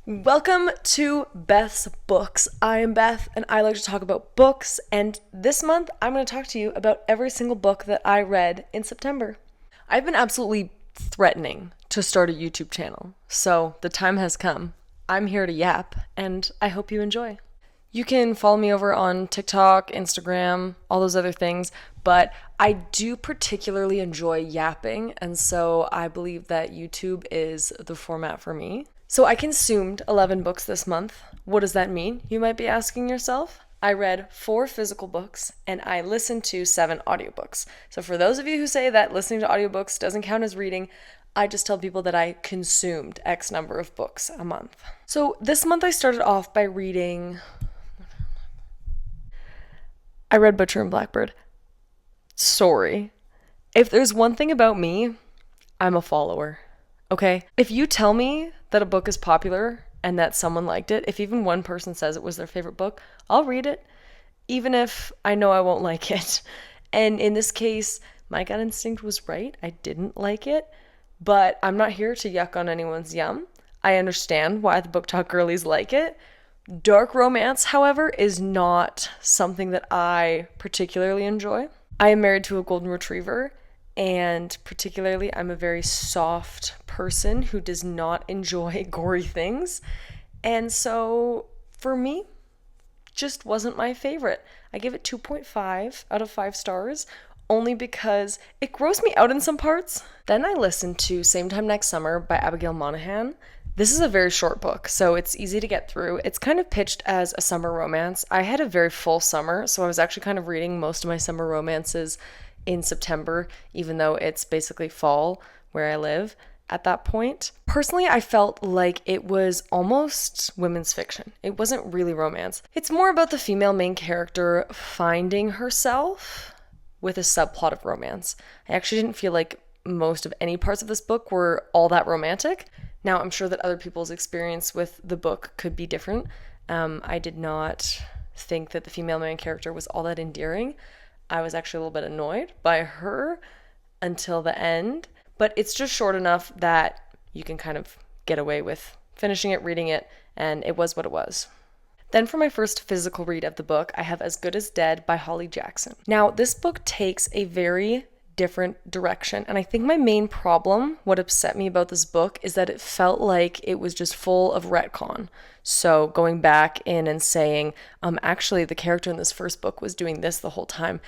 Welcome to Beth's Books. I am Beth and I like to talk about books, and this month I'm going to talk to you about every single book that I read in September. I've been absolutely threatening to start a YouTube channel, so the time has come. I'm here to yap, and I hope you enjoy. You can follow me over on TikTok, Instagram, all those other things, but I do particularly enjoy yapping, and so I believe that YouTube is the format for me. So I consumed 11 books this month. What does that mean? You might be asking yourself. I read 4 physical books and I listened to 7 audiobooks. So for those of you who say that listening to audiobooks doesn't count as reading, I just tell people that I consumed X number of books a month. So this month I started off by reading... I read Butcher and Blackbird. Sorry. If there's one thing about me, I'm a follower. Okay? If you tell me that a book is popular and that someone liked it, if even one person says it was their favorite book, I'll read it, even if I know I won't like it. And in this case, my gut instinct was right. I didn't like it, but I'm not here to yuck on anyone's yum. I understand why the book talk girlies like it. Dark romance, however, is not something that I particularly enjoy. I am married to a golden retriever, and particularly I'm a very soft person who does not enjoy gory things. And so for me, just wasn't my favorite. I give it 2.5 out of 5 stars only because it grossed me out in some parts. Then I listened to Same Time Next Summer by Abigail Monahan. This is a very short book, so it's easy to get through. It's kind of pitched as a summer romance. I had a very full summer, so I was actually kind of reading most of my summer romances in September, even though it's basically fall where I live at that point. Personally, I felt like it was almost women's fiction. It wasn't really romance. It's more about the female main character finding herself with a subplot of romance. I actually didn't feel like most of any parts of this book were all that romantic. Now, I'm sure that other people's experience with the book could be different. I did not think that the female main character was all that endearing. I was actually a little bit annoyed by her until the end, but it's just short enough that you can kind of get away with finishing it, reading it, and it was what it was. Then for my first physical read of the book, I have As Good as Dead by Holly Jackson. Now, this book takes a very different direction, and I think my main problem, what upset me about this book, is that it felt like it was just full of retcon. So going back in and saying, actually the character in this first book was doing this the whole time,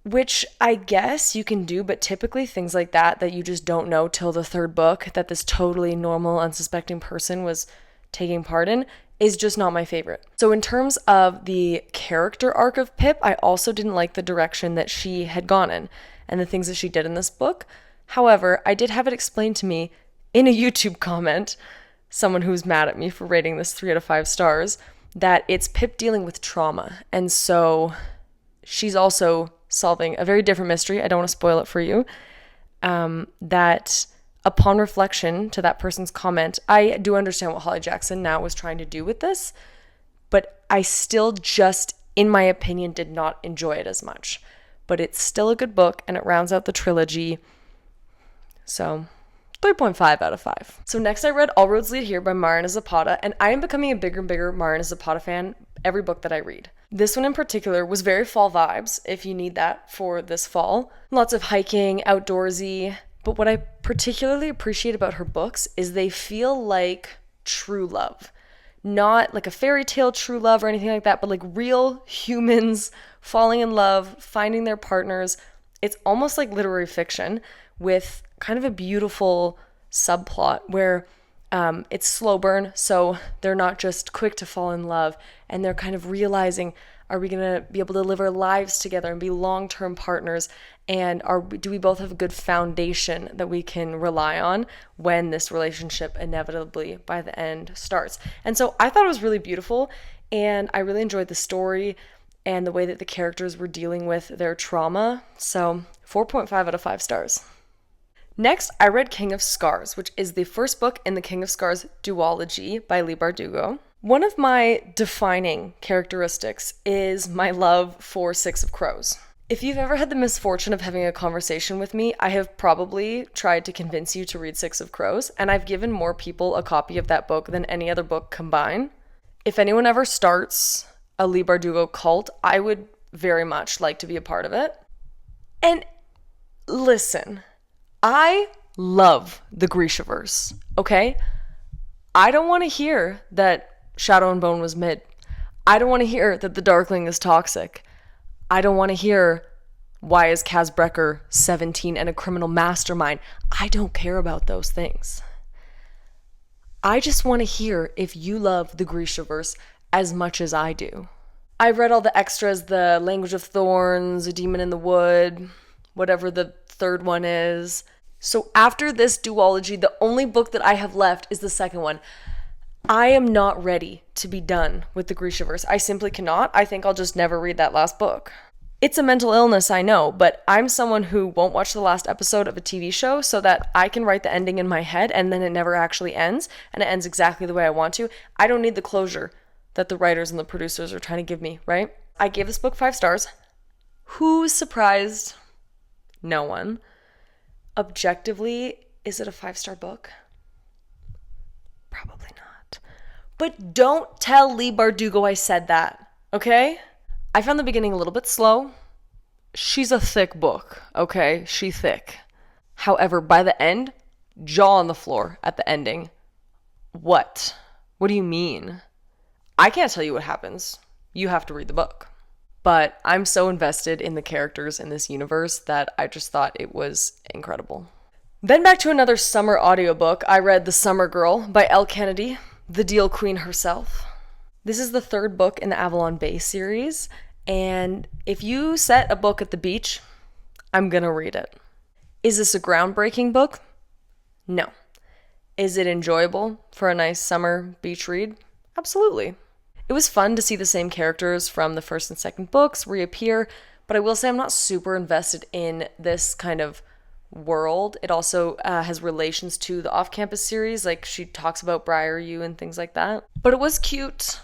which I guess you can do, but typically things like that you just don't know till the third book that this totally normal, unsuspecting person was taking part in, is just not my favorite. So in terms of the character arc of Pip, I also didn't like the direction that she had gone in and the things that she did in this book. However, I did have it explained to me in a YouTube comment, someone who was mad at me for rating this 3 out of 5 stars, that it's Pip dealing with trauma. And so she's also solving a very different mystery. I don't want to spoil it for you. That upon reflection to that person's comment, I do understand what Holly Jackson now was trying to do with this, but I still just, in my opinion, did not enjoy it as much. But it's still a good book, and it rounds out the trilogy. So 3.5 out of 5. So next I read All Roads Lead Here by Marina Zapata, and I am becoming a bigger and bigger Marina Zapata fan every book that I read. This one in particular was very fall vibes, if you need that for this fall. Lots of hiking, outdoorsy, but what I particularly appreciate about her books is they feel like true love. Not like a fairy tale true love or anything like that, but like real humans falling in love, finding their partners. It's almost like literary fiction with kind of a beautiful subplot where it's slow burn, so they're not just quick to fall in love, and they're kind of realizing, are we going to be able to live our lives together and be long-term partners, and do we both have a good foundation that we can rely on when this relationship inevitably by the end starts. And so I thought it was really beautiful, and I really enjoyed the story and the way that the characters were dealing with their trauma. So 4.5 out of 5 stars. Next, I read King of Scars, which is the first book in the King of Scars duology by Leigh Bardugo. One of my defining characteristics is my love for Six of Crows. If you've ever had the misfortune of having a conversation with me, I have probably tried to convince you to read Six of Crows, and I've given more people a copy of that book than any other book combined. If anyone ever starts a Leigh Bardugo cult, I would very much like to be a part of it. And listen, I love the Grishaverse, okay? I don't want to hear that Shadow and Bone was mid. I don't want to hear that the Darkling is toxic. I don't want to hear, why is Kaz Brekker 17 and a criminal mastermind? I don't care about those things. I just want to hear if you love the Grishaverse as much as I do. I've read all the extras, the Language of Thorns, A Demon in the Wood, whatever the third one is. So after this duology, the only book that I have left is the second one. I am not ready to be done with the Grishaverse. I simply cannot. I think I'll just never read that last book. It's a mental illness, I know, but I'm someone who won't watch the last episode of a TV show so that I can write the ending in my head and then it never actually ends, and it ends exactly the way I want to. I don't need the closure that the writers and the producers are trying to give me, right? I gave this book 5 stars. Who's surprised? No one. Objectively, is it a 5-star book? Probably not. But don't tell Leigh Bardugo I said that, okay? I found the beginning a little bit slow. She's a thick book, okay? She thick. However, by the end, jaw on the floor at the ending. What? What do you mean? I can't tell you what happens. You have to read the book. But I'm so invested in the characters in this universe that I just thought it was incredible. Then back to another summer audiobook. I read The Summer Girl by Elle Kennedy, the Deal Queen herself. This is the 3rd book in the Avalon Bay series, and if you set a book at the beach, I'm gonna read it. Is this a groundbreaking book? No. Is it enjoyable for a nice summer beach read? Absolutely. It was fun to see the same characters from the 1st and 2nd books reappear, but I will say I'm not super invested in this kind of world. It also has relations to the off-campus series, like she talks about Briar U and things like that. But it was cute.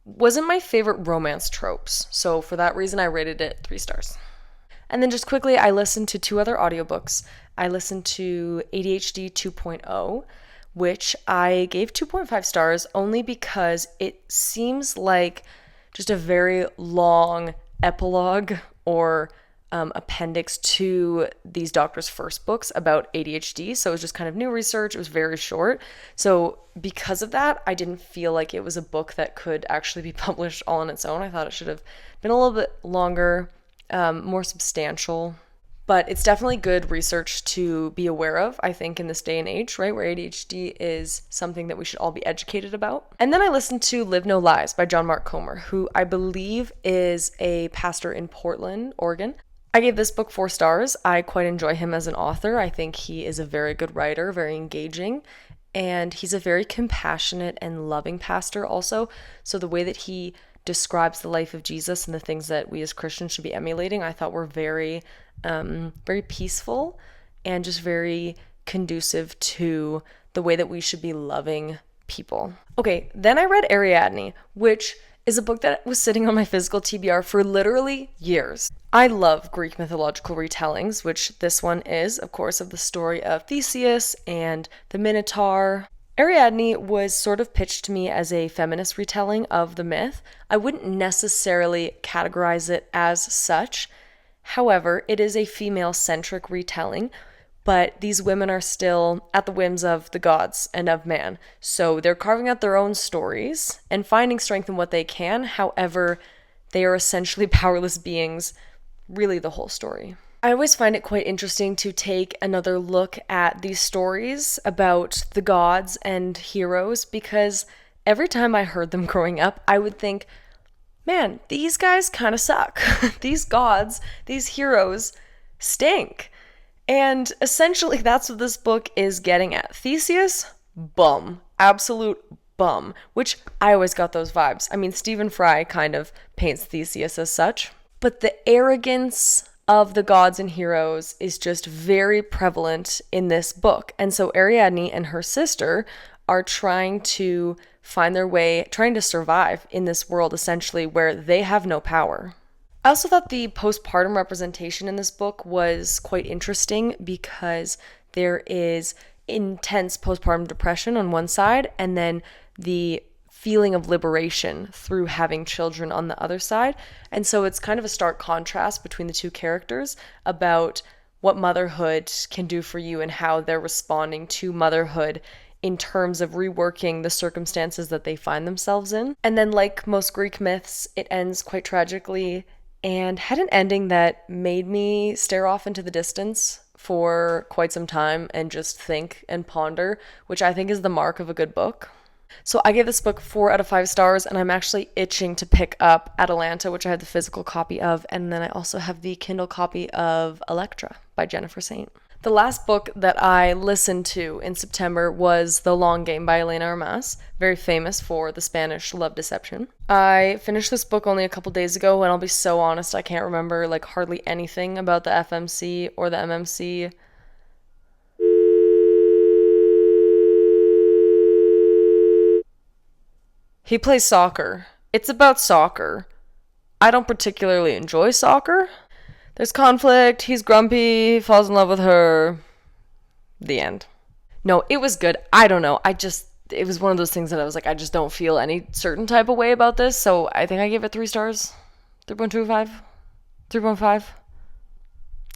Wasn't my favorite romance tropes, so for that reason I rated it 3 stars. And then just quickly, I listened to 2 other audiobooks. I listened to ADHD 2.0, which I gave 2.5 stars only because it seems like just a very long epilogue or appendix to these doctors' first books about ADHD. So it was just kind of new research. It was very short. So because of that, I didn't feel like it was a book that could actually be published all on its own. I thought it should have been a little bit longer, more substantial. But it's definitely good research to be aware of, I think, in this day and age, right, where ADHD is something that we should all be educated about. And then I listened to Live No Lies by John Mark Comer, who I believe is a pastor in Portland, Oregon. I gave this book 4 stars. I quite enjoy him as an author. I think he is a very good writer, very engaging, and he's a very compassionate and loving pastor also. So the way that he describes the life of Jesus and the things that we as Christians should be emulating, I thought were very, very peaceful and just very conducive to the way that we should be loving people. Okay, then I read Ari Adney, which is a book that was sitting on my physical TBR for literally years. I love Greek mythological retellings, which this one is, of course, of the story of Theseus and the Minotaur. Ari Adney was sort of pitched to me as a feminist retelling of the myth. I wouldn't necessarily categorize it as such. However, it is a female-centric retelling, but these women are still at the whims of the gods and of man. So they're carving out their own stories and finding strength in what they can. However, they are essentially powerless beings, really the whole story. I always find it quite interesting to take another look at these stories about the gods and heroes, because every time I heard them growing up, I would think, man, these guys kind of suck. These gods, these heroes stink. And essentially that's what this book is getting at. Theseus, bum. Absolute bum. Which I always got those vibes. I mean, Stephen Fry kind of paints Theseus as such. But the arrogance of the gods and heroes is just very prevalent in this book. And so Ari Adney and her sister are trying to find their way, trying to survive in this world essentially where they have no power. I also thought the postpartum representation in this book was quite interesting because there is intense postpartum depression on one side and then the feeling of liberation through having children on the other side. And so it's kind of a stark contrast between the two characters about what motherhood can do for you and how they're responding to motherhood in terms of reworking the circumstances that they find themselves in. And then, like most Greek myths, it ends quite tragically and had an ending that made me stare off into the distance for quite some time and just think and ponder, which I think is the mark of a good book. So I gave this book 4 out of 5 stars, and I'm actually itching to pick up Atalanta, which I have the physical copy of, and then I also have the Kindle copy of Electra by Jennifer Saint. The last book that I listened to in September was The Long Game by Elena Armas, very famous for the Spanish love deception. I finished this book only a couple days ago, and I'll be so honest, I can't remember like hardly anything about the FMC or the MMC. He plays soccer. It's about soccer. I don't particularly enjoy soccer. There's conflict, he's grumpy, falls in love with her. The end. No, it was good. I don't know. It was one of those things that I was like, I just don't feel any certain type of way about this, so I think I gave it 3 stars. 3.25? 3.5?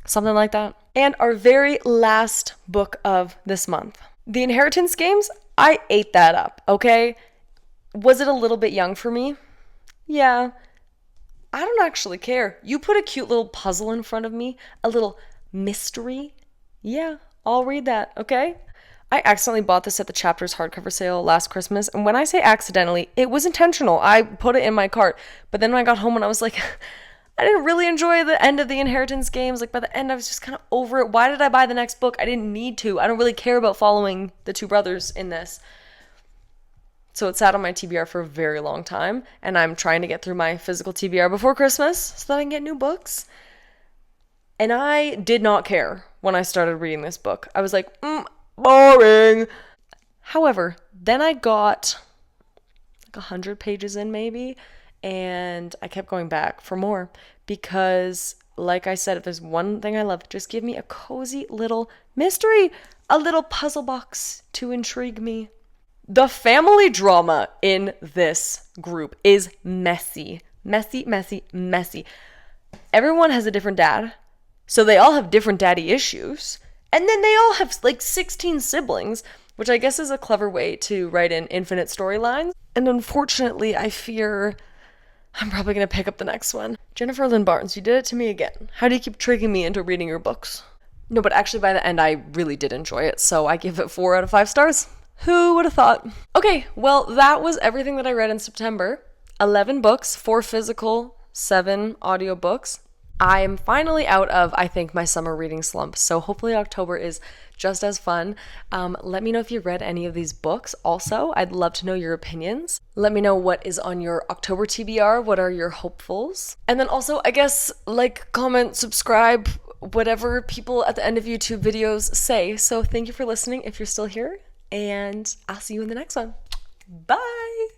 Something like that. And our very last book of this month. The Inheritance Games, I ate that up, okay? Was it a little bit young for me? Yeah. I don't actually care. You put a cute little puzzle in front of me, a little mystery. Yeah, I'll read that, okay? I accidentally bought this at the Chapters hardcover sale last Christmas, and when I say accidentally, it was intentional. I put it in my cart, but then when I got home and I was like, I didn't really enjoy the end of the Inheritance Games. Like, by the end, I was just kind of over it. Why did I buy the next book? I didn't need to. I don't really care about following the 2 brothers in this. So it sat on my TBR for a very long time, and I'm trying to get through my physical TBR before Christmas so that I can get new books. And I did not care when I started reading this book. I was like, boring. However, then I got like 100 pages in maybe, and I kept going back for more because, like I said, if there's one thing I love, just give me a cozy little mystery, a little puzzle box to intrigue me. The family drama in this group is messy. Messy, messy, messy. Everyone has a different dad, so they all have different daddy issues. And then they all have like 16 siblings, which I guess is a clever way to write in infinite storylines. And unfortunately, I fear I'm probably going to pick up the next one. Jennifer Lynn Barnes, you did it to me again. How do you keep triggering me into reading your books? No, but actually by the end, I really did enjoy it, so I give it 4 out of 5 stars. Who would have thought? Okay, well, that was everything that I read in September. 11 books, 4 physical, 7 audiobooks. I am finally out of, I think, my summer reading slump, so hopefully October is just as fun. Let me know if you read any of these books also. I'd love to know your opinions. Let me know what is on your October TBR. What are your hopefuls? And then also, I guess, like, comment, subscribe, whatever people at the end of YouTube videos say. So thank you for listening if you're still here. And I'll see you in the next one. Bye!